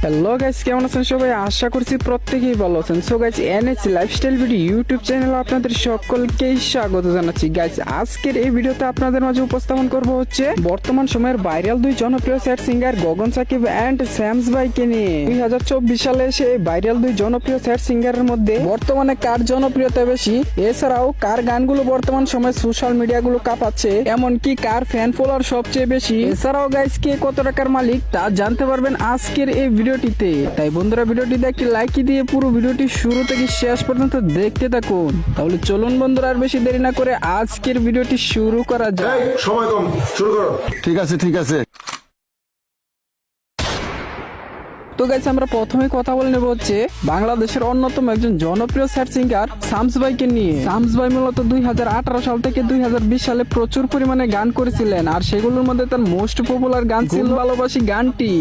Hello guys, কেমন আছেন সবাই? আশা করছি প্রত্যেকেই ভালো আছেন। So guys, NH lifestyle video YouTube চ্যানেলে আপনাদের সকলকেই স্বাগত জানাচ্ছি। গাইস, আজকের এই ভিডিওতে আপনাদের মাঝে উপস্থাপন করব হচ্ছে বর্তমান সময়ের ভাইরাল দুই জনপ্রিয় সেট সিঙ্গার গগন সাকিব এন্ড স্যামস ভাইকে নিয়ে। 2024 সালে এসে এই ভাইরাল দুই জনপ্রিয় সেট সিঙ্গারের মধ্যে বর্তমানে কার জনপ্রিয়তা বেশি, এছাড়াও কার গানগুলো বর্তমান সময় সোশ্যাল মিডিয়াগুলো কাঁপাচ্ছে, এমনকি কার ফ্যান ফলোয়ার সবচেয়ে বেশি, এছাড়াও গাইস কে কত টাকার মালিক তা জানতে পারবেন আজকের এই ভিডিওটিতে। তাই বন্ধুরা, ভিডিওটিতে একটি লাইক দিয়ে পুরো ভিডিওটি শুরু থেকে শেষ পর্যন্ত দেখতে থাকুন। তাহলে চলুন বন্ধুরা, আর বেশি দেরি না করে আজকের ভিডিওটি শুরু করা যায়। সময় কম, শুরু করো। ঠিক আছে ঠিক আছে। তো গাইস, আমরা প্রথমে কথা বলে নেব হচ্ছে বাংলাদেশের অন্যতম একজন জনপ্রিয় সেট সিঙ্গার শামস ভাইকে নিয়ে। শামস ভাই মূলত 2018 সাল থেকে 2020 সালে প্রচুর পরিমাণে গান করেছিলেন, আর সেগুলোর মধ্যে তার মোস্ট পপুলার গান ছিল ভালোবাসি গানটি।